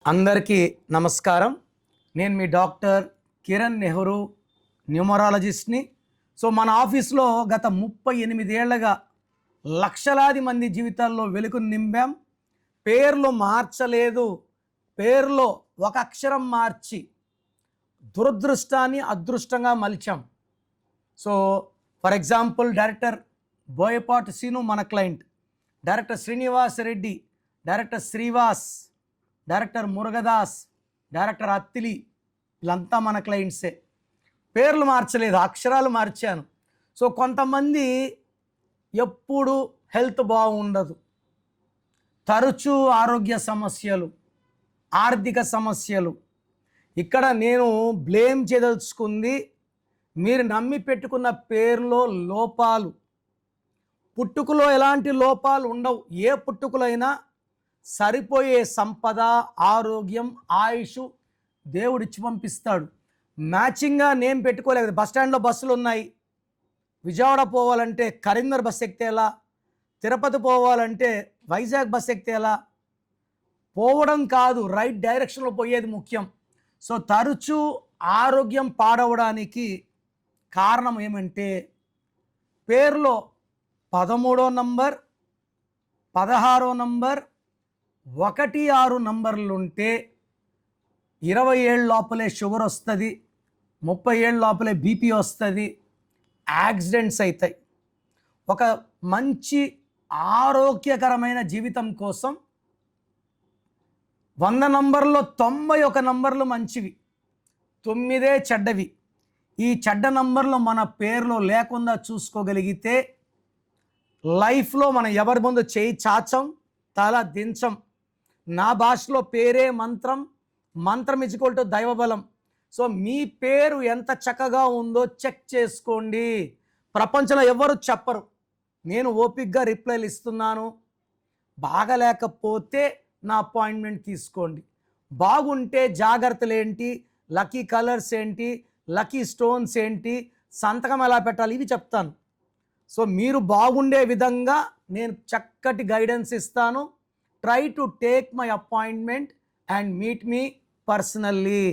అందరికీ నమస్కారం. నేను మీ డాక్టర్ కిరణ్ నెహ్రూ, న్యూమరాలజిస్ట్ని. సో మన ఆఫీస్లో గత 38 ఏళ్లుగా లక్షలాది మంది జీవితాల్లో వెలుగును నింపాం. పేర్లు మార్చలేదు, పేరులో ఒక అక్షరం మార్చి దురదృష్టాన్ని అదృష్టంగా మలిచాం. So for example director Boyapati Seenu మన client, director Srinivas Reddy, director Srivas, director Murugadoss, director Attili, వీళ్ళంతా మన క్లయింట్సే. పేర్లు మార్చలేదు, అక్షరాలు మార్చాను. సో కొంతమంది ఎప్పుడు హెల్త్ బాగుండదు, తరచూ ఆరోగ్య సమస్యలు, ఆర్థిక సమస్యలు. ఇక్కడ నేను బ్లేమ్ చేయదలుచుకుంది మీరు నమ్మి పెట్టుకున్న పేరులో లోపాలు. పుట్టుకలో ఎలాంటి లోపాలు ఉండవు. ఏ పుట్టుకలైనా సరిపోయే సంపద, ఆరోగ్యం, ఆయుష్ దేవుడిచ్చి పంపిస్తాడు. మ్యాచింగ్గా నేమ్ పెట్టుకోలేదు. బస్టాండ్లో బస్సులు ఉన్నాయి, విజయవాడ పోవాలంటే కరీంనగర్ బస్ ఎక్కితేలా, తిరుపతి పోవాలంటే వైజాగ్ బస్ ఎక్కితేలా. పోవడం కాదు, రైట్ డైరెక్షన్లో పోయేది ముఖ్యం. సో తరచూ ఆరోగ్యం పాడవడానికి కారణం ఏమంటే పేరులో 13వ నంబర్, 16వ నంబర్, 1, 6 నంబర్లు ఉంటే 20 ఏళ్ళ లోపలే షుగర్ వస్తుంది, 30 ఏళ్ళ లోపలే బీపీ వస్తుంది, యాక్సిడెంట్స్ అవుతాయి. ఒక మంచి ఆరోగ్యకరమైన జీవితం కోసం 100 నంబర్లో 91 నంబర్లు మంచివి, 9 చెడ్డవి. ఈ చెడ్డ నంబర్లు మన పేరులో లేకుండా చూసుకోగలిగితే లైఫ్లో మనం ఎవరి ముందు చేయి చాచం, తల దించం. నా భాషలో పేరే మంత్రం, మంత్రం ఈక్వల్ టు దైవబలం. సో మీ పేరు ఎంత చక్కగా ఉందో చెక్ చేసుకోండి. ప్రపంచంలో ఎవరు చెప్పరు, నేను ఓపిక్గా రిప్లైలు ఇస్తున్నాను. బాగలేకపోతే నా అపాయింట్మెంట్ తీసుకోండి. బాగుంటే జాగ్రత్తలు ఏంటి, లక్కీ కలర్స్ ఏంటి, లక్కీ స్టోన్స్ ఏంటి, సంతకం ఎలా పెట్టాలి, ఇవి చెప్తాను. సో మీరు బాగుండే విధంగా నేను చక్కటి గైడెన్స్ ఇస్తాను. Try to take my appointment and meet me personally.